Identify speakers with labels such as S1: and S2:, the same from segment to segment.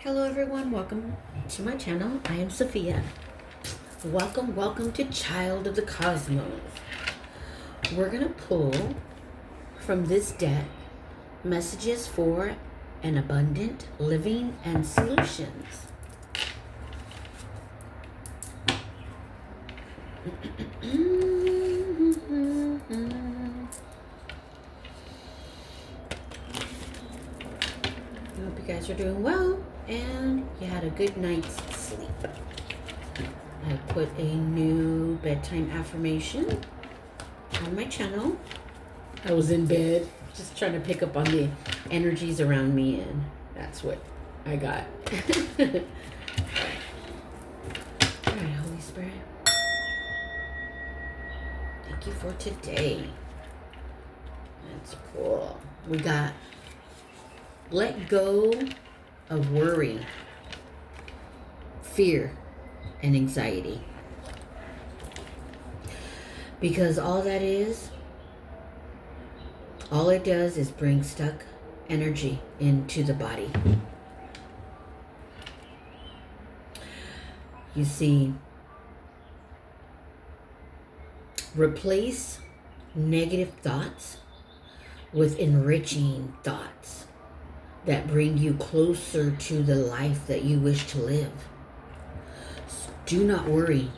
S1: Hello everyone, welcome to my channel. I am Sophia. Welcome to Child of the Cosmos. We're going to pull from this deck messages for an abundant living and solutions. I hope you guys are doing well and you had a good night's sleep. I put a new bedtime affirmation on my channel. I was in bed just trying to pick up on the energies around me, and that's what I got. All right, Holy Spirit, thank you for today. That's cool. We got let go of worry, fear, and anxiety. Because all it does is bring stuck energy into the body. You see, replace negative thoughts with enriching thoughts that bring you closer to the life that you wish to live. Do not worry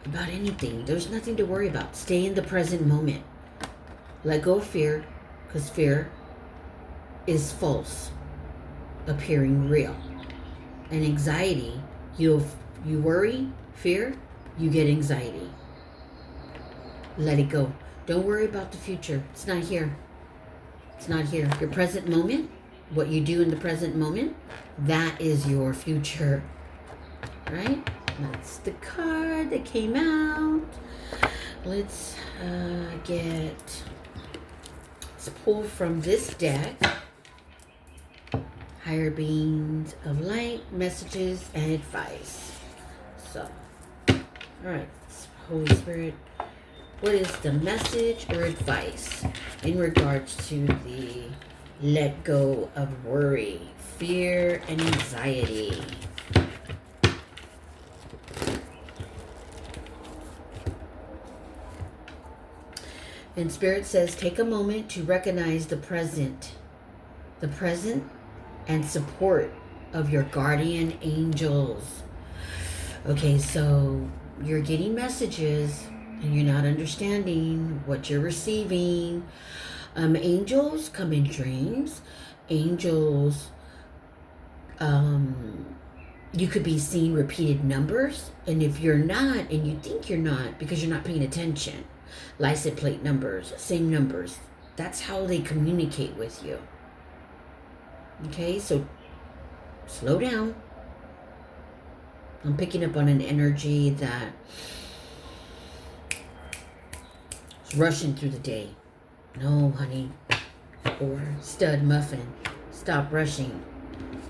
S1: about anything. There's nothing to worry about. Stay in the present moment. Let go of fear, because fear is false, appearing real. And anxiety, you worry, fear, you get anxiety. Let it go. Don't worry about the future. It's not here. It's not here. Your present moment, what you do in the present moment, that is your future. Right? That's the card that came out. Let's pull from this deck. Higher beings of light, messages, and advice. So, all right, Holy Spirit, what is the message or advice in regards to the let go of worry, fear, and anxiety? And Spirit says, take a moment to recognize the present and support of your guardian angels. Okay, so you're getting messages and you're not understanding what you're receiving. Angels come in dreams. Angels, you could be seeing repeated numbers. And if you're not, and you think you're not because you're not paying attention, license plate numbers, same numbers. That's how they communicate with you. Okay, so slow down. I'm picking up on an energy that is rushing through the day. No, honey, or stud muffin, stop rushing.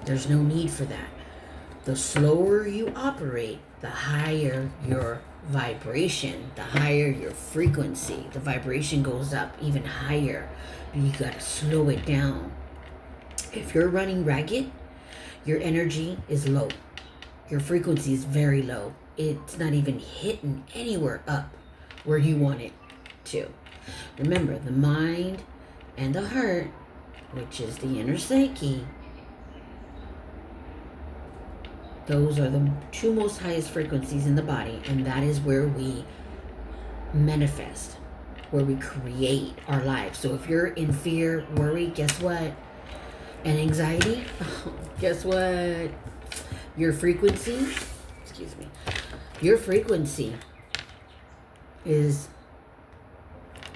S1: There's no need for that. The slower you operate, the higher your vibration, the higher your frequency. The vibration goes up even higher. You gotta slow it down. If you're running ragged, your energy is low. Your frequency is very low. It's not even hitting anywhere up where you want it to. Remember, the mind and the heart, which is the inner psyche, those are the two most highest frequencies in the body, and that is where we manifest, where we create our lives. So if you're in fear, worry, guess what? And anxiety, guess what? Your frequency is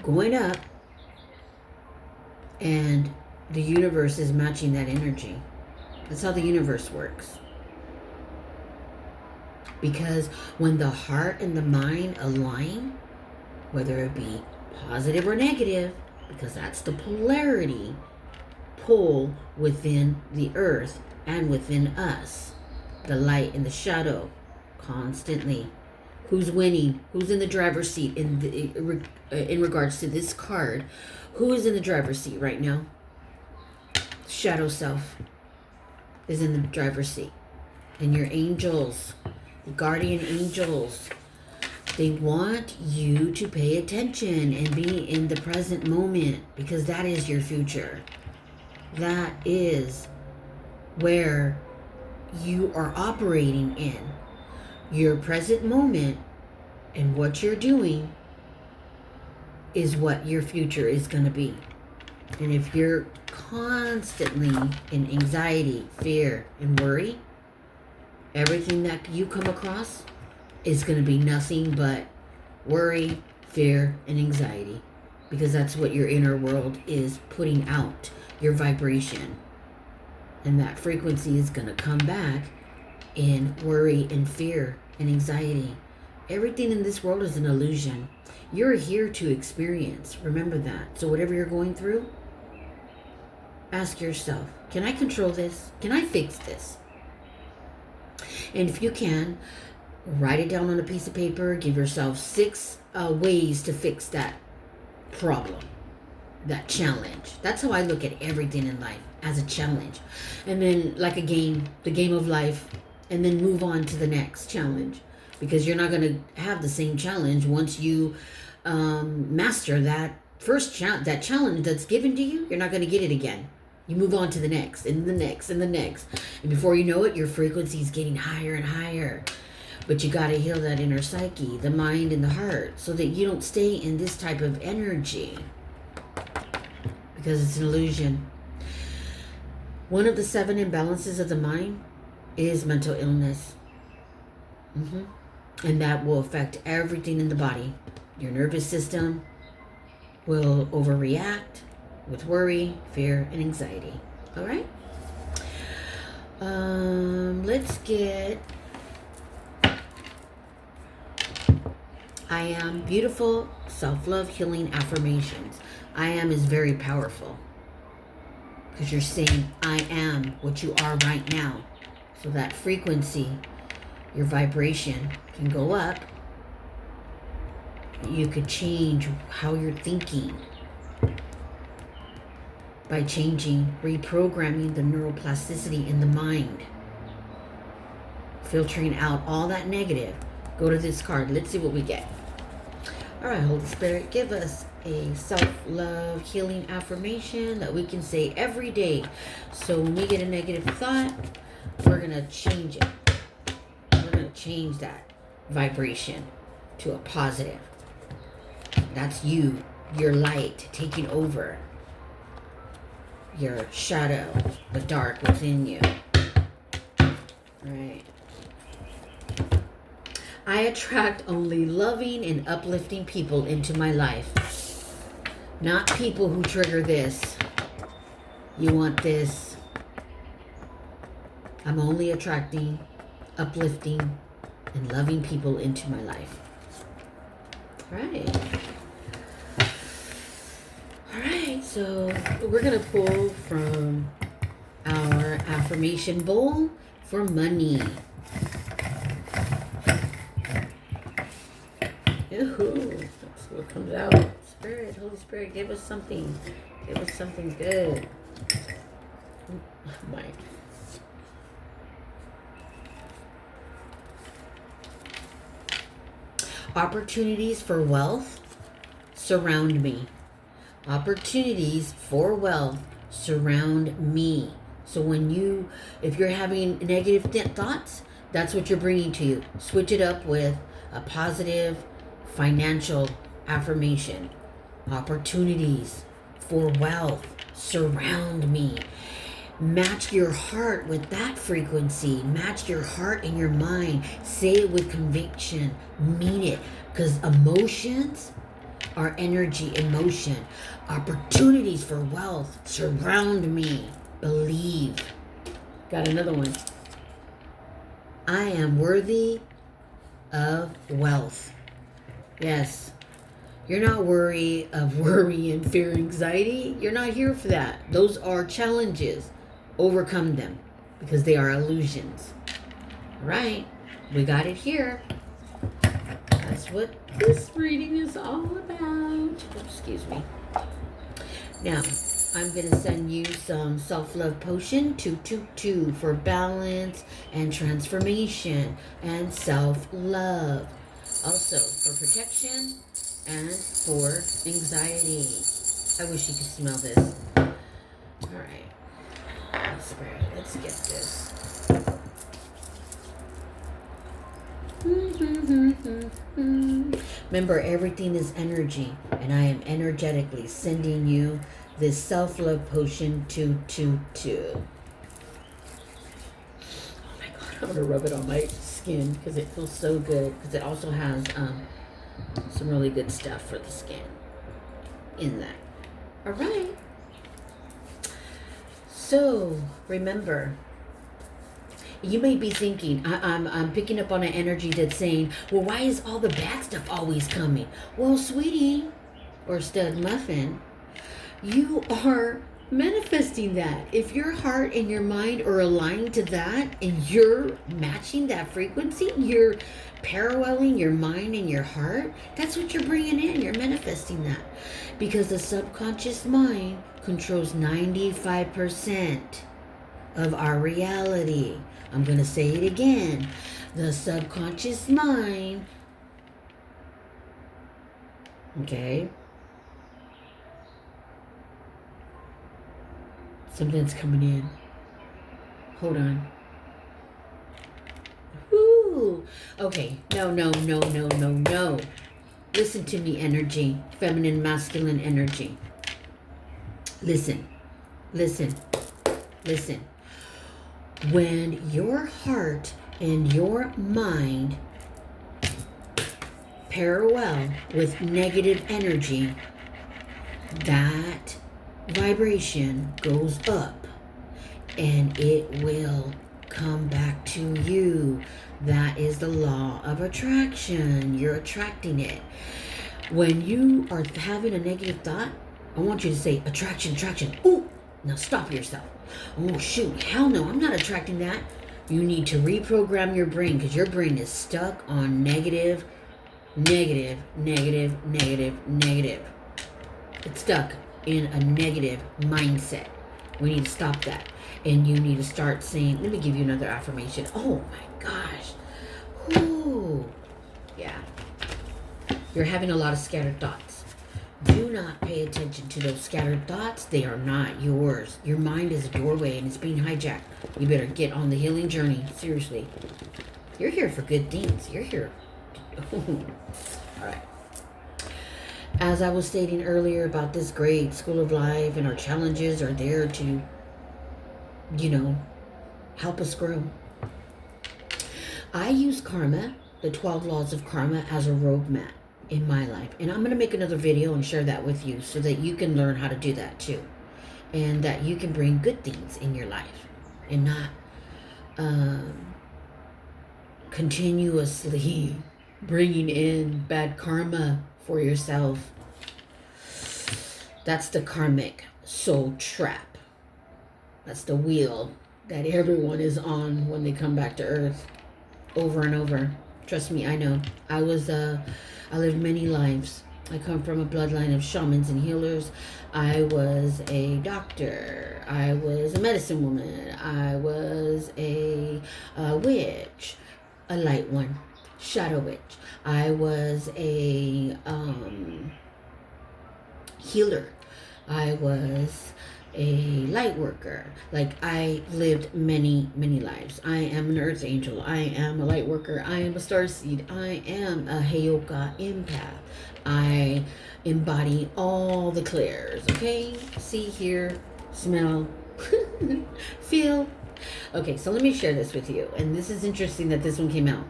S1: going up, and the universe is matching that energy. That's how the universe works. Because when the heart and the mind align, whether it be positive or negative, because that's the polarity pull within the earth and within us, the light and the shadow, constantly. Who's winning? Who's in the driver's seat in regards to this card? Who is in the driver's seat right now? Shadow self. is in the driver's seat. And your angels, the guardian angels, they want you to pay attention and be in the present moment, because that is your future. That is where you are operating in. Your present moment and what you're doing is what your future is going to be. And if you're constantly in anxiety, fear, and worry, everything that you come across is going to be nothing but worry, fear, and anxiety, because that's what your inner world is putting out, your vibration. And that frequency is going to come back in worry and fear and anxiety. Everything in this world is an illusion. You're here to experience. Remember that. So whatever you're going through, ask yourself, can I control this? Can I fix this? And if you can, write it down on a piece of paper. Give yourself 6 ways to fix that problem, that challenge. That's how I look at everything in life, as a challenge. And then like a game, the game of life, and then move on to the next challenge. Because you're not going to have the same challenge once you master that first that challenge that's given to you. You're not going to get it again. You move on to the next, and the next, and the next. And before you know it, your frequency is getting higher and higher. But you got to heal that inner psyche, the mind and the heart, so that you don't stay in this type of energy. Because it's an illusion. One of the 7 imbalances of the mind is mental illness. And that will affect everything in the body. Your nervous system will overreact with worry, fear, and anxiety. All right? Let's get I am beautiful, self-love, healing affirmations. I am is very powerful, because you're saying I am what you are right now. So that frequency, your vibration can go up. You could change how you're thinking by changing, reprogramming the neuroplasticity in the mind, filtering out all that negative. Go to this card. Let's see what we get. All right, Holy Spirit, give us a self-love healing affirmation that we can say every day. So when we get a negative thought, we're going to change it. We're going to change that vibration to a positive. That's you, your light taking over your shadow, the dark within you. All right. I attract only loving and uplifting people into my life. Not people who trigger this. You want this. I'm only attracting uplifting and loving people into my life. All right. All right, so we're going to pull from our affirmation bowl for money. Ooh, that's what comes out. Spirit, Holy Spirit, give us something. Give us something good. Mike. Opportunities for wealth surround me. Opportunities for wealth surround me. So if you're having negative thoughts, that's what you're bringing to you. Switch it up with a positive financial affirmation. Opportunities for wealth surround me. Match your heart with that frequency. Match your heart and your mind. Say it with conviction. Mean it. Because emotions are energy in motion. Opportunities for wealth surround me. Believe. Got another one. I am worthy of wealth. Yes. You're not worried of worry and fear, anxiety. You're not here for that. Those are challenges. Overcome them, because they are illusions. All right. We got it here. That's what this reading is all about. Excuse me. Now, I'm going to send you some self-love potion 222 for balance and transformation and self-love. Also for protection and for anxiety. I wish you could smell this. All right. Let's get this. Remember, everything is energy, and I am energetically sending you this self-love potion 222. Oh my god, I'm gonna rub it on my skin because it feels so good. Because it also has some really good stuff for the skin in that. All right. So remember, you may be thinking, I'm picking up on an energy that's saying, well, why is all the bad stuff always coming? Well, sweetie, or stud muffin, you are manifesting that. If your heart and your mind are aligned to that and you're matching that frequency, you're paralleling your mind and your heart, that's what you're bringing in. You're manifesting that. Because the subconscious mind controls 95% of our reality. I'm going to say it again. The subconscious mind, okay? Something's coming in. Hold on. Ooh. Okay. No. Listen to me, energy. Feminine, masculine energy. Listen. When your heart and your mind parallel with negative energy, that vibration goes up and it will come back to you. That is the law of attraction. You're attracting it. When you are having a negative thought, I want you to say attraction. Ooh, now stop yourself. Oh shoot, hell no, I'm not attracting that. You need to reprogram your brain because your brain is stuck on negative. It's stuck in a negative mindset. We need to stop that. And you need to start saying, let me give you another affirmation. Oh my gosh. Ooh. Yeah. You're having a lot of scattered thoughts. Do not pay attention to those scattered thoughts. They are not yours. Your mind is a doorway and it's being hijacked. You better get on the healing journey. Seriously. You're here for good things. You're here. All right. As I was stating earlier about this great school of life and our challenges are there to, help us grow. I use karma, the 12 laws of karma, as a roadmap in my life. And I'm going to make another video and share that with you so that you can learn how to do that too. And that you can bring good things in your life and not continuously bringing in bad karma for yourself. That's the karmic soul trap. That's the wheel that everyone is on when they come back to earth over and over. Trust me, I know. I lived many lives. I come from a bloodline of shamans and healers. I was a doctor. I was a medicine woman. I was a witch, a light one, shadow witch. I was a healer. I was a light worker. Like, I lived many lives. I am an earth angel. I am a light worker. I am a starseed. I am a Heyoka empath. I embody all the clairs. Okay? See, hear, smell, feel. Okay, so let me share this with you. And this is interesting that this one came out.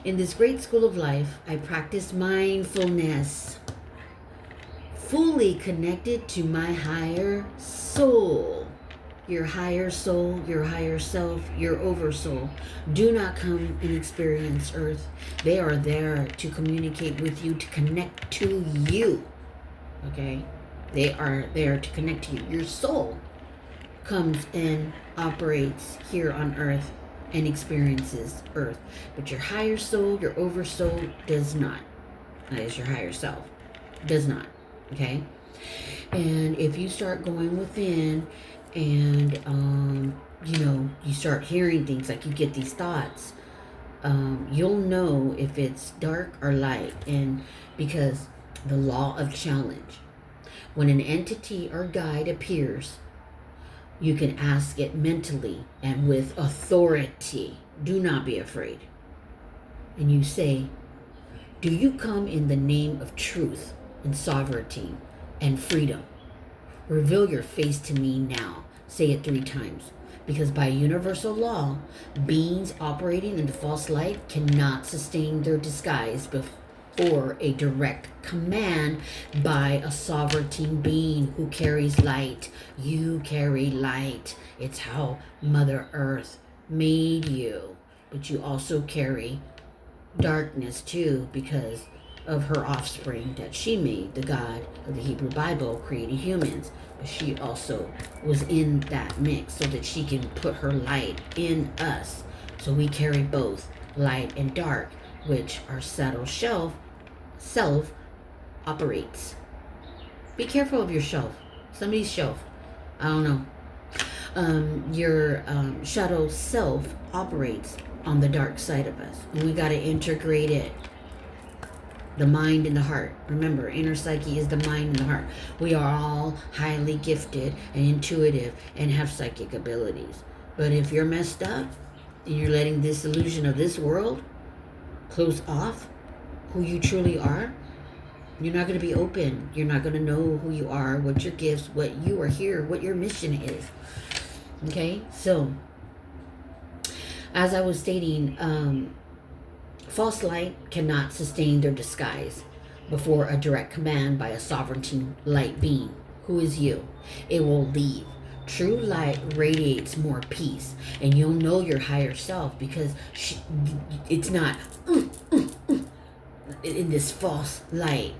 S1: In this great school of life, I practiced mindfulness, fully connected to my higher soul. Your higher soul, your higher self, your oversoul do not come and experience earth. They are there to communicate with you, to connect to you. Okay? They are there to connect to you. Your soul comes and operates here on earth and experiences earth. But your higher soul, your oversoul does not. That is your higher self. Does not. Okay? And if you start going within and, you start hearing things, like you get these thoughts, you'll know if it's dark or light. And because the law of challenge, when an entity or guide appears, you can ask it mentally and with authority. Do not be afraid. And you say, do you come in the name of truth and sovereignty and freedom? Reveal your face to me now. Say it 3 times. Because by universal law, beings operating in the false light cannot sustain their disguise before a direct command by a sovereign being who carries light. You carry light. It's how Mother Earth made you. But you also carry darkness too, because of her offspring that she made. The God of the Hebrew Bible created humans, but she also was in that mix so that she can put her light in us. So we carry both light and dark, which our subtle self operates. Be careful of your shelf. Somebody's shelf. I don't know. Your shadow self operates on the dark side of us, and we got to integrate it. The mind and the heart. Remember, inner psyche is the mind and the heart. We are all highly gifted and intuitive and have psychic abilities. But if you're messed up and you're letting this illusion of this world close off who you truly are, you're not going to be open. You're not going to know who you are, what your gifts, what you are here, what your mission is. Okay? So, as I was stating, false light cannot sustain their disguise before a direct command by a sovereign light being, who is you. It will leave. True light radiates more peace, and you'll know your higher self, because it's not in this false light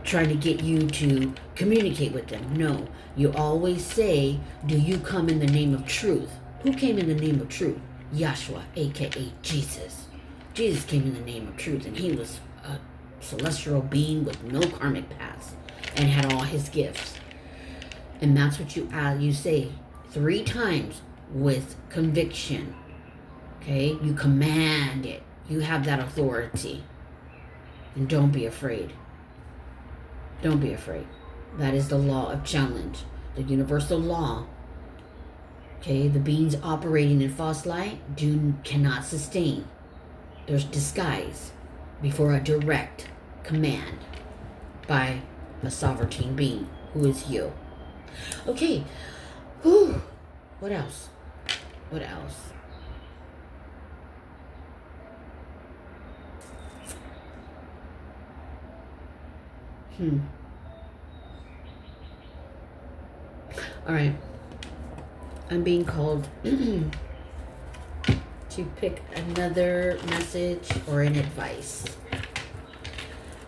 S1: trying to get you to communicate with them. No, you always say, do you come in the name of truth? Who came in the name of truth? Yahshua, aka Jesus. Jesus came in the name of truth, and he was a celestial being with no karmic past and had all his gifts. And that's what you say 3 times with conviction. Okay? You command it. You have that authority. And don't be afraid. Don't be afraid. That is the law of challenge. The universal law. Okay? The beings operating in false light cannot sustain. There's disguise before a direct command by a sovereign being, who is you. Okay. Whew. What else? What else? All right. I'm being called to pick another message or an advice.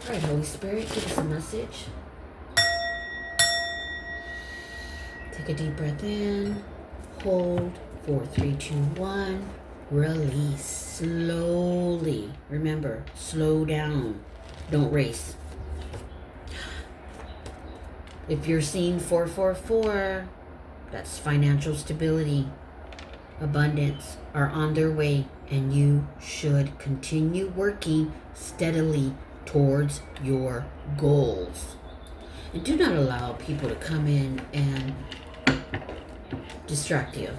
S1: All right, Holy Spirit, give us a message. Take a deep breath in. Hold. 4, 3, 2, 1. Release slowly. Remember, slow down. Don't race. If you're seeing 444, that's financial stability. Abundance are on their way, and you should continue working steadily towards your goals. And do not allow people to come in and distract you.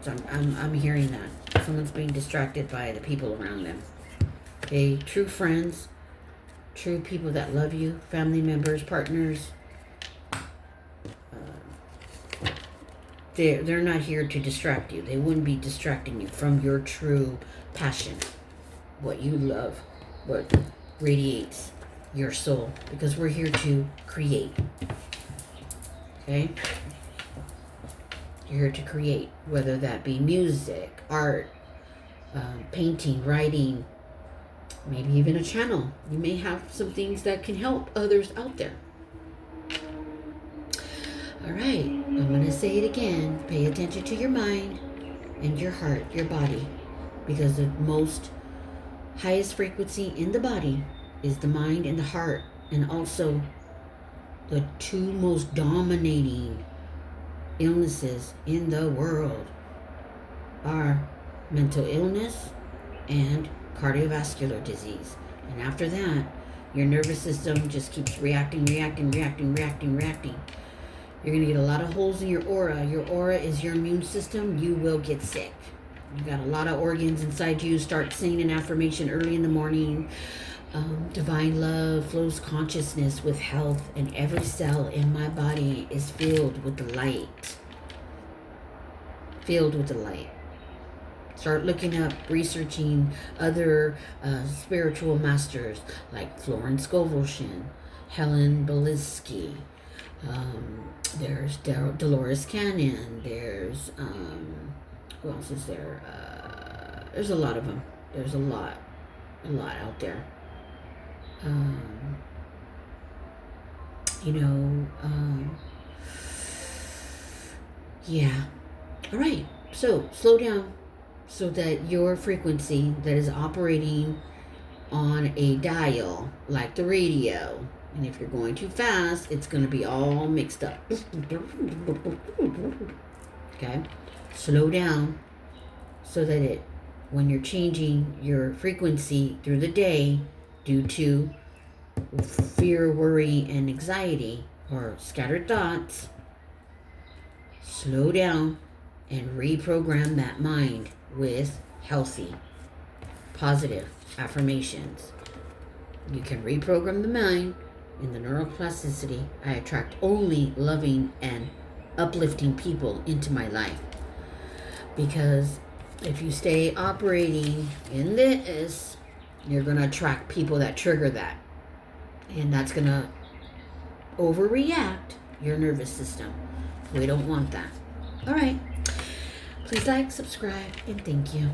S1: So I'm hearing that. Someone's being distracted by the people around them. Okay, true friends, true people that love you, family members, partners, they're not here to distract you. They wouldn't be distracting you from your true passion, what you love, what radiates your soul, because we're here to create. Okay? You're here to create, whether that be music, art, painting, writing, maybe even a channel. You may have some things that can help others out there. All right, I'm going to say it again. Pay attention to your mind and your heart, your body, because the most highest frequency in the body is the mind and the heart, and also The two most dominating illnesses in the world are mental illness and cardiovascular disease. And after that, your nervous system just keeps reacting. You're going to get a lot of holes in your aura. Your aura is your immune system. You will get sick. You got a lot of organs inside you. Start saying an affirmation early in the morning. Divine love flows consciousness with health, and every cell in my body is filled with the light. Filled with the light. Start looking up, researching other spiritual masters like Florence Scovel, Helen Blavatsky. There's Dolores Cannon. There's who else is there? There's a lot of them. There's a lot out there. Yeah. All right. So slow down so that your frequency that is operating on a dial like the radio, and if you're going too fast, it's going to be all mixed up. Okay? Slow down so that when you're changing your frequency through the day due to fear, worry, and anxiety or scattered thoughts, slow down and reprogram that mind with healthy, positive affirmations. You can reprogram the mind in the neuroplasticity. I attract only loving and uplifting people into my life. Because if you stay operating in this, you're going to attract people that trigger that. And that's going to overreact your nervous system. We don't want that. All right. Please like, subscribe, and thank you.